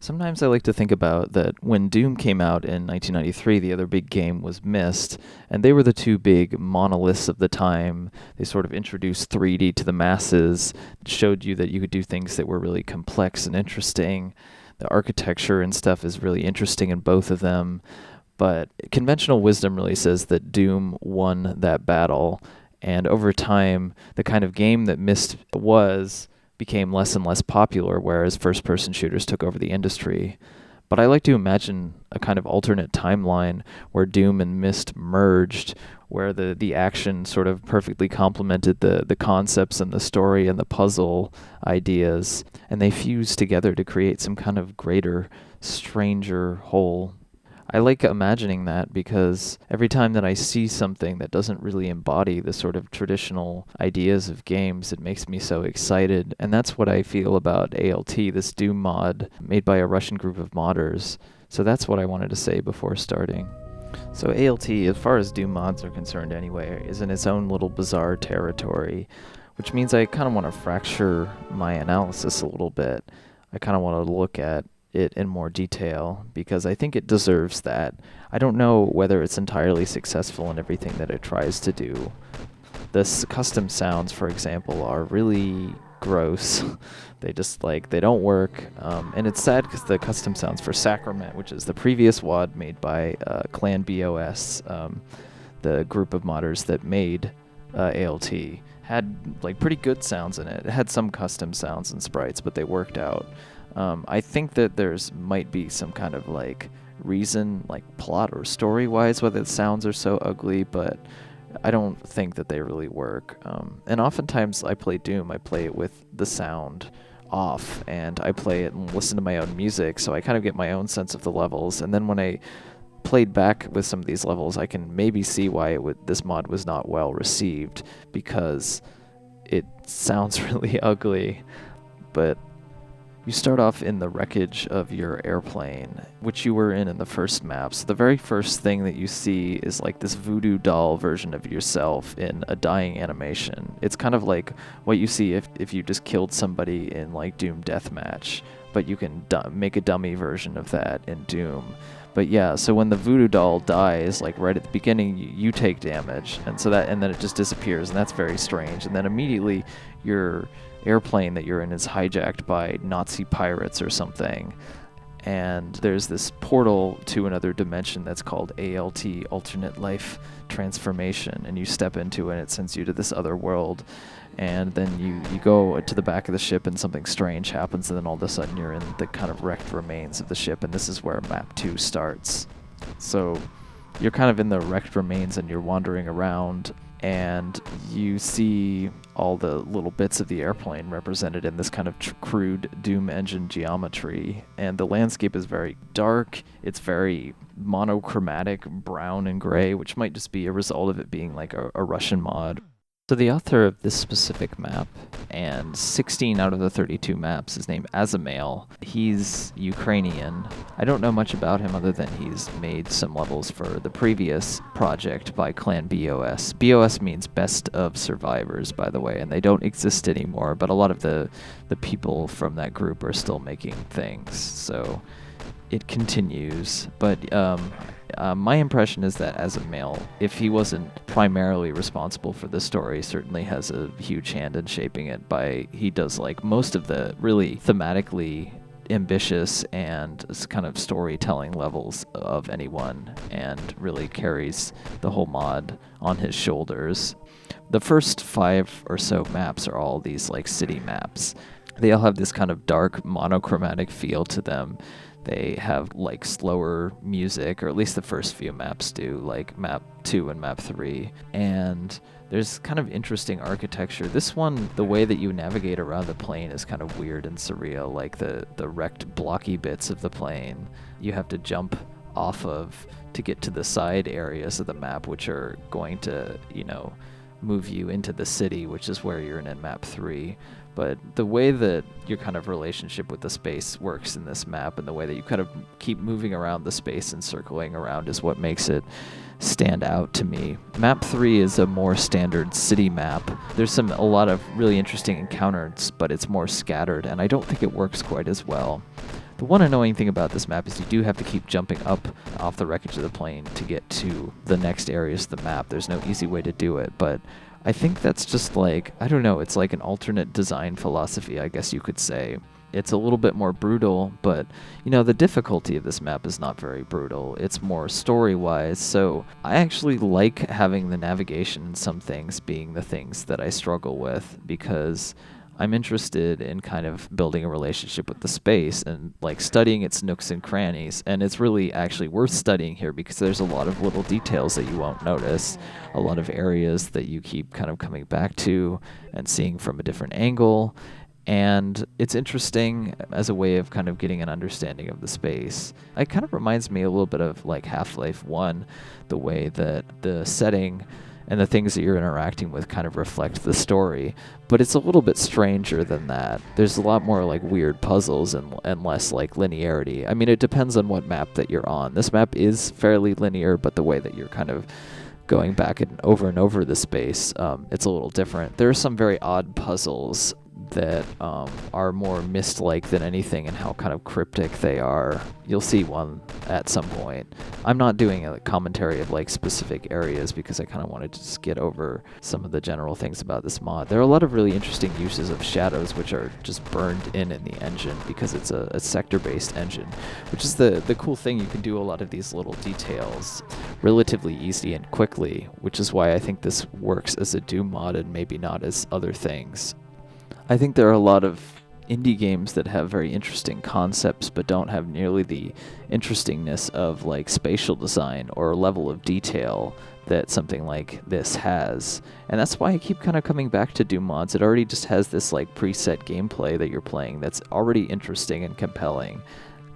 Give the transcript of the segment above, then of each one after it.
Sometimes I like to think about that when Doom came out in 1993, the other big game was Myst, and they were the two big monoliths of the time. They sort of introduced 3D to the masses, showed you that you could do things that were really complex and interesting. The architecture and stuff is really interesting in both of them, but conventional wisdom really says that Doom won that battle, and over time, the kind of game that Myst was became less and less popular, whereas first-person shooters took over the industry. But I like to imagine a kind of alternate timeline where Doom and Myst merged, where the action sort of perfectly complemented the concepts and the story and the puzzle ideas, and they fused together to create some kind of greater, stranger whole. I like imagining that because every time that I see something that doesn't really embody the sort of traditional ideas of games, it makes me so excited. And that's what I feel about A.L.T, this Doom mod made by a Russian group of modders. So that's what I wanted to say before starting. So A.L.T, as far as Doom mods are concerned anyway, is in its own little bizarre territory, which means I kind of want to fracture my analysis a little bit. I kind of want to look at it in more detail because I think it deserves that. I don't know whether it's entirely successful in everything that it tries to do. The custom sounds, for example, are really gross. They don't work. And it's sad because the custom sounds for Sacrament, which is the previous WAD made by Clan BOS, the group of modders that made A.L.T, had like pretty good sounds in it. It had some custom sounds and sprites, but they worked out. I think that there's might be some kind of like reason, like plot or story-wise, why the sounds are so ugly, but I don't think that they really work. And oftentimes I play Doom, I play it with the sound off, and I play it and listen to my own music, so I kind of get my own sense of the levels. And then when I played back with some of these levels, I can maybe see why this mod was not well received, because it sounds really ugly. But you start off in the wreckage of your airplane, which you were in the first map. So the very first thing that you see is like this voodoo doll version of yourself in a dying animation. It's kind of like what you see if you just killed somebody in like Doom Deathmatch, but you can make a dummy version of that in Doom. But yeah, so when the voodoo doll dies, like right at the beginning, you take damage, and then it just disappears, and that's very strange. And then immediately your airplane that you're in is hijacked by Nazi pirates or something, and there's this portal to another dimension that's called A.L.T, Alternate Life Transformation, and you step into it and it sends you to this other world, and then you go to the back of the ship and something strange happens, and then all of a sudden you're in the kind of wrecked remains of the ship, and this is where map 2 starts. So you're kind of in the wrecked remains and you're wandering around, and you see all the little bits of the airplane represented in this kind of crude Doom engine geometry. And the landscape is very dark. It's very monochromatic, brown and gray, which might just be a result of it being like a Russian mod. So the author of this specific map, and 16 out of the 32 maps, is named Azamael. He's Ukrainian. I don't know much about him other than he's made some levels for the previous project by Clan BOS. BOS means Best of Survivors, by the way, and they don't exist anymore, but a lot of the people from that group are still making things, so it continues. But my impression is that Azamael, if he wasn't primarily responsible for the story, certainly has a huge hand in shaping it. He does like most of the really thematically ambitious and kind of storytelling levels of anyone, and really carries the whole mod on his shoulders. The first 5 or so maps are all these like city maps. They all have this kind of dark monochromatic feel to them. They have like slower music, or at least the first few maps do, like map 2 and map 3. And there's kind of interesting architecture. This one, the way that you navigate around the plane is kind of weird and surreal, like the wrecked blocky bits of the plane you have to jump off of to get to the side areas of the map, which are going to, move you into the city, which is where you're in map 3. But the way that your kind of relationship with the space works in this map, and the way that you kind of keep moving around the space and circling around, is what makes it stand out to me. Map 3 is a more standard city map. There's a lot of really interesting encounters, but it's more scattered, and I don't think it works quite as well. The The one annoying thing about this map is you do have to keep jumping up off the wreckage of the plane to get to the next areas of the map. There's no easy way to do it, but I think that's just like, I don't know, it's like an alternate design philosophy, I guess you could say. It's a little bit more brutal, but, you know, the difficulty of this map is not very brutal. It's more story-wise, so I actually like having the navigation and some things being the things that I struggle with, because I'm interested in kind of building a relationship with the space and like studying its nooks and crannies. And it's really actually worth studying here because there's a lot of little details that you won't notice, a lot of areas that you keep kind of coming back to and seeing from a different angle. And it's interesting as a way of kind of getting an understanding of the space. It kind of reminds me a little bit of like Half-Life 1, the way that the setting and the things that you're interacting with kind of reflect the story. But it's a little bit stranger than that. There's a lot more like weird puzzles and less like linearity. I mean, it depends on what map that you're on. This map is fairly linear, but the way that you're kind of going back and over the space, it's a little different. There are some very odd puzzles that are more Myst-like than anything and how kind of cryptic they are. You'll see one at some point. I'm not doing a commentary of like specific areas because I kind of wanted to just get over some of the general things about this mod. There are a lot of really interesting uses of shadows which are just burned in the engine because it's a sector-based engine, which is the cool thing. You can do a lot of these little details relatively easy and quickly, which is why I think this works as a Doom mod and maybe not as other things. I think there are a lot of indie games that have very interesting concepts but don't have nearly the interestingness of like spatial design or level of detail that something like this has. And that's why I keep kind of coming back to Doom mods. It already just has this like preset gameplay that you're playing that's already interesting and compelling.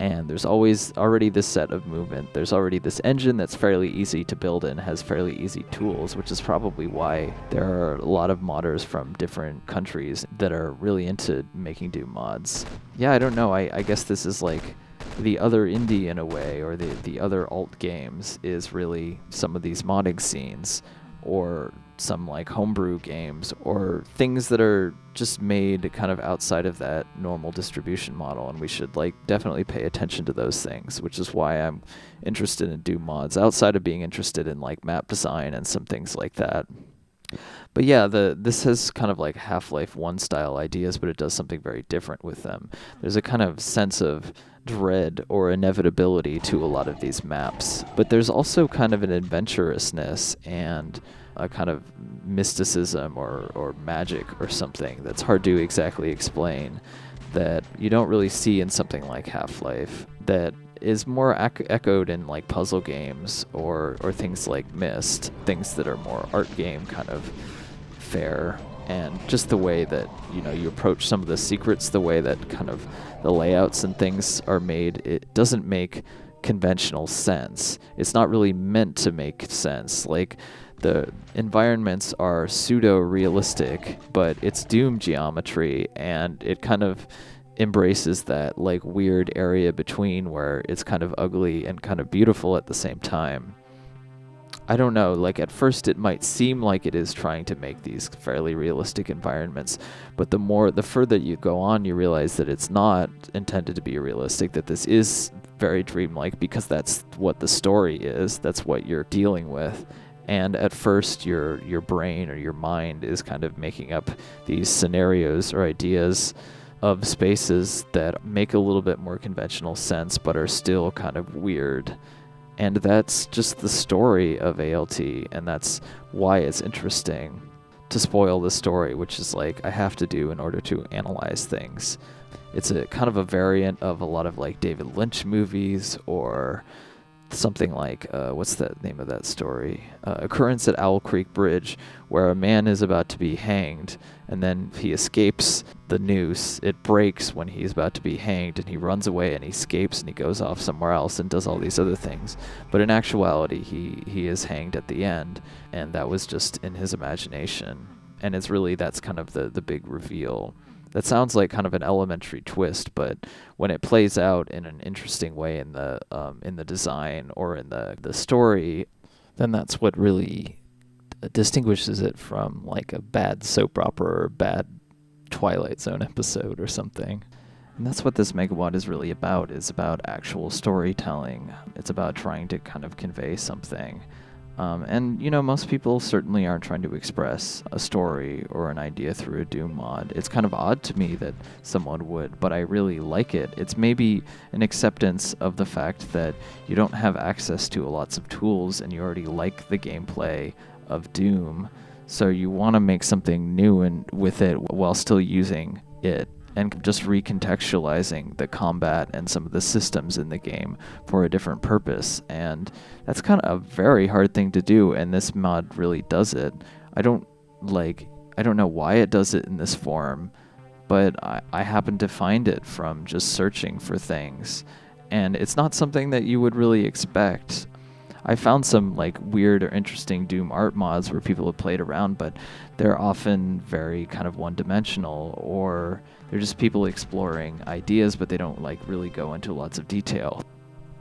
And there's always already this set of movement. There's already this engine that's fairly easy to build and has fairly easy tools, which is probably why there are a lot of modders from different countries that are really into making Doom mods. Yeah, I don't know. I guess this is like the other indie in a way, or the other alt games is really some of these modding scenes, or some like homebrew games, or things that are just made kind of outside of that normal distribution model, and we should like definitely pay attention to those things, which is why I'm interested in Doom mods, outside of being interested in like map design and some things like that. But yeah, this has kind of like Half-Life 1 style ideas, but it does something very different with them. There's a kind of sense of dread or inevitability to a lot of these maps, but there's also kind of an adventurousness and a kind of mysticism or magic or something that's hard to exactly explain, that you don't really see in something like Half-Life, that is more echoed in like puzzle games or things like Myst, things that are more art game kind of fare. And just the way that, you know, you approach some of the secrets, the way that kind of the layouts and things are made, it doesn't make conventional sense. It's not really meant to make sense. Like, the environments are pseudo-realistic, but it's Doom geometry, and it kind of embraces that like weird area between where it's kind of ugly and kind of beautiful at the same time. I don't know, like at first it might seem like it is trying to make these fairly realistic environments, but the further you go on, you realize that it's not intended to be realistic, that this is very dreamlike because that's what the story is, that's what you're dealing with. And at first your brain or your mind is kind of making up these scenarios or ideas of spaces that make a little bit more conventional sense but are still kind of weird. And that's just the story of A.L.T, and that's why it's interesting to spoil the story, which is like I have to do in order to analyze things. It's a kind of a variant of a lot of like David Lynch movies, or something like, what's the name of that story? Occurrence at Owl Creek Bridge, where a man is about to be hanged, and then he escapes the noose. It breaks when he's about to be hanged, and he runs away and he escapes and he goes off somewhere else and does all these other things. But in actuality, he is hanged at the end, and that was just in his imagination. And it's really, that's kind of the big reveal. That sounds like kind of an elementary twist, but when it plays out in an interesting way in the design or in the story, then that's what really distinguishes it from like a bad soap opera or bad Twilight Zone episode or something. And that's what this megawad is really about, is about actual storytelling. It's about trying to kind of convey something. And, most people certainly aren't trying to express a story or an idea through a Doom mod. It's kind of odd to me that someone would, but I really like it. It's maybe an acceptance of the fact that you don't have access to lots of tools and you already like the gameplay of Doom, so you want to make something new and with it while still using it, and just recontextualizing the combat and some of the systems in the game for a different purpose. And that's kind of a very hard thing to do, and this mod really does it. I don't know why it does it in this form, but I happen to find it from just searching for things. And it's not something that you would really expect. I found some weird or interesting Doom art mods where people have played around, but they're often very kind of one-dimensional, or they're just people exploring ideas, but they don't really go into lots of detail.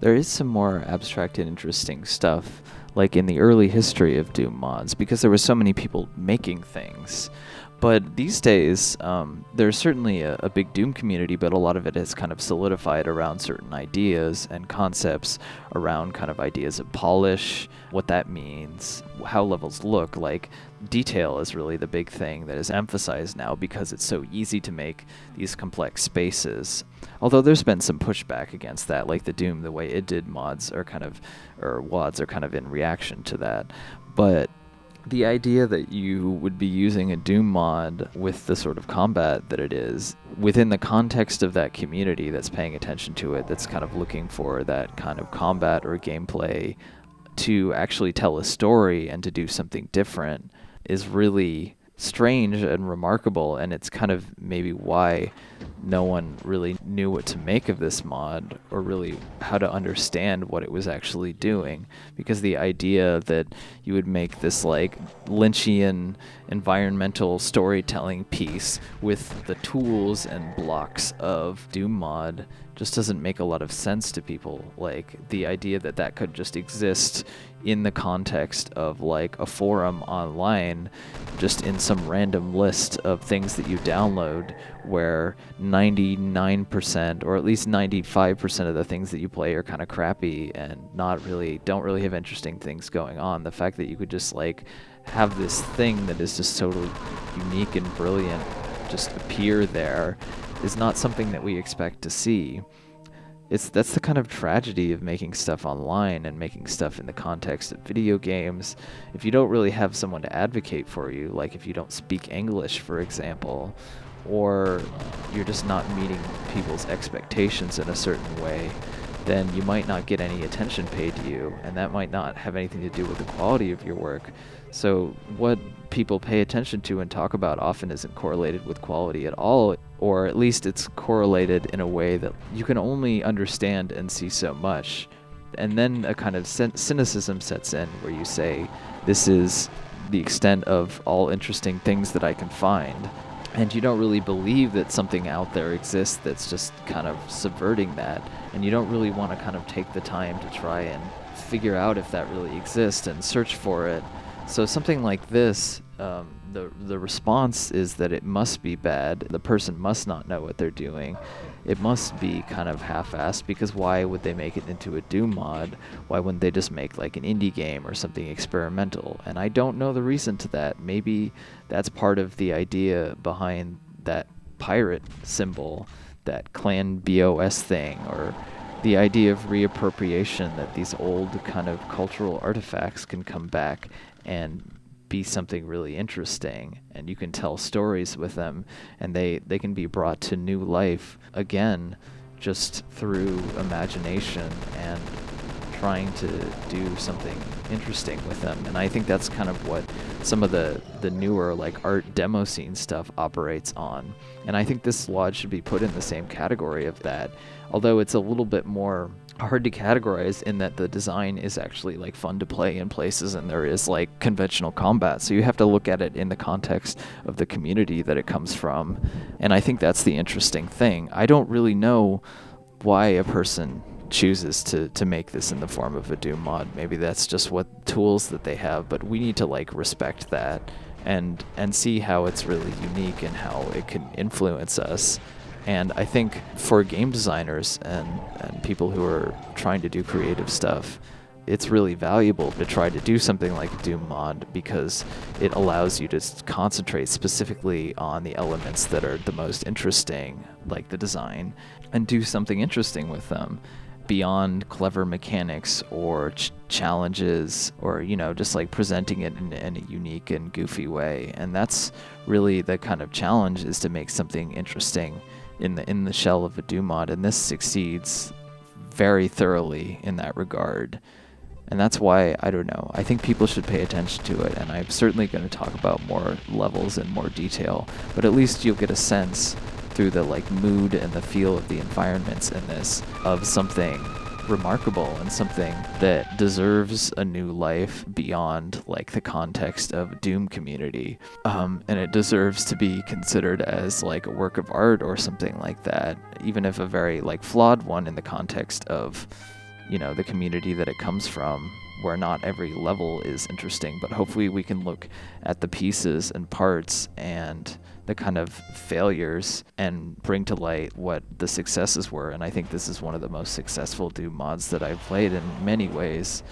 There is some more abstract and interesting stuff, like in the early history of Doom mods, because there were so many people making things. But these days, there's certainly a big Doom community, but a lot of it has kind of solidified around certain ideas and concepts, around kind of ideas of polish, what that means, how levels look. Detail is really the big thing that is emphasized now because it's so easy to make these complex spaces. Although there's been some pushback against that, like the Doom, the way it did mods or WADs are kind of in reaction to that. But the idea that you would be using a Doom mod with the sort of combat that it is, within the context of that community that's paying attention to it, that's kind of looking for that kind of combat or gameplay to actually tell a story and to do something different, is really strange and remarkable, and it's kind of maybe why no one really knew what to make of this mod, or really how to understand what it was actually doing, because the idea that you would make this Lynchian environmental storytelling piece with the tools and blocks of Doom mod just doesn't make a lot of sense to people. The idea that could just exist in the context of a forum online, just in some random list of things that you download, where 99% or at least 95% of the things that you play are kind of crappy and don't really have interesting things going on. The fact that you could just have this thing that is just totally unique and brilliant just appear there is not something that we expect to see. That's the kind of tragedy of making stuff online and making stuff in the context of video games. If you don't really have someone to advocate for you, if you don't speak English, for example, or you're just not meeting people's expectations in a certain way, then you might not get any attention paid to you, and that might not have anything to do with the quality of your work. So what people pay attention to and talk about often isn't correlated with quality at all, or at least it's correlated in a way that you can only understand and see so much. And then a kind of cynicism sets in, where you say, this is the extent of all interesting things that I can find. And you don't really believe that something out there exists that's just kind of subverting that. And you don't really want to kind of take the time to try and figure out if that really exists and search for it. So something like this, the response is that it must be bad. The person must not know what they're doing. It must be kind of half-assed, because why would they make it into a Doom mod? Why wouldn't they just make an indie game or something experimental? And I don't know the reason to that. Maybe that's part of the idea behind that pirate symbol, that clan BOS thing, or the idea of reappropriation, that these old kind of cultural artifacts can come back and be something really interesting, and you can tell stories with them, and they can be brought to new life again just through imagination and trying to do something interesting with them. And I think that's kind of what some of the newer art demo scene stuff operates on. And I think this lodge should be put in the same category of that, although it's a little bit more hard to categorize in that the design is actually fun to play in places, and there is conventional combat, so you have to look at it in the context of the community that it comes from. And I think that's the interesting thing. I don't really know why a person chooses to make this in the form of a Doom mod. Maybe that's just what tools that they have, but we need to respect that and see how it's really unique and how it can influence us. And I think for game designers and people who are trying to do creative stuff, it's really valuable to try to do something like Doom Mod because it allows you to concentrate specifically on the elements that are the most interesting, like the design, and do something interesting with them beyond clever mechanics or challenges or, you know, just like presenting it in a unique and goofy way. And that's really the kind of challenge, is to make something interesting in the shell of a Doom mod, and this succeeds very thoroughly in that regard. And that's why, I don't know, I think people should pay attention to it, and I'm certainly going to talk about more levels in more detail, but at least you'll get a sense through the like mood and the feel of the environments in this of something remarkable and something that deserves a new life beyond like the context of Doom community, and it deserves to be considered as like a work of art or something like that, even if a very like flawed one in the context of, you know, the community that it comes from, where not every level is interesting, but hopefully we can look at the pieces and parts and the kind of failures and bring to light what the successes were. And I think this is one of the most successful Doom mods that I've played in many ways,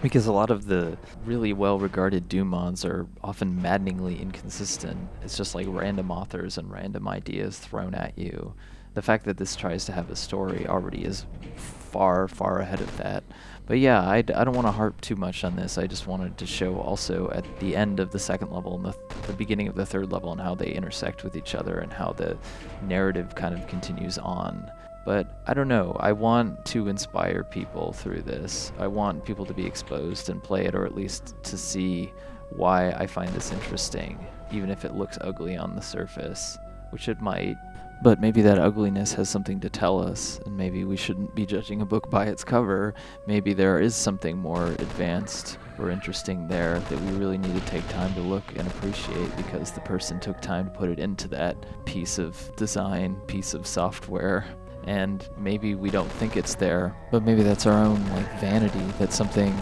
because a lot of the really well-regarded Doom mods are often maddeningly inconsistent. It's just like random authors and random ideas thrown at you. The fact that this tries to have a story already is far, far ahead of that. But yeah, I don't want to harp too much on this. I just wanted to show also at the end of the second level and the beginning of the third level and how they intersect with each other and how the narrative kind of continues on. But I don't know, I want to inspire people through this. I want people to be exposed and play it, or at least to see why I find this interesting, even if it looks ugly on the surface, which it might. But maybe that ugliness has something to tell us, and maybe we shouldn't be judging a book by its cover. Maybe there is something more advanced or interesting there that we really need to take time to look and appreciate, because the person took time to put it into that piece of design, piece of software. And maybe we don't think it's there, but maybe that's our own like vanity, that's something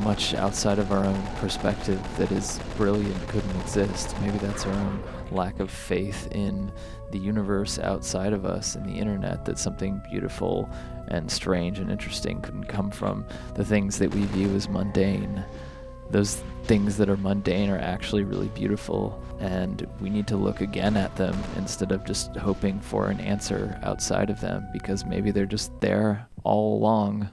much outside of our own perspective that is brilliant couldn't exist. Maybe that's our own lack of faith in the universe outside of us and the internet, that something beautiful and strange and interesting couldn't come from the things that we view as mundane. Those things that are mundane are actually really beautiful, and we need to look again at them instead of just hoping for an answer outside of them, because maybe they're just there all along.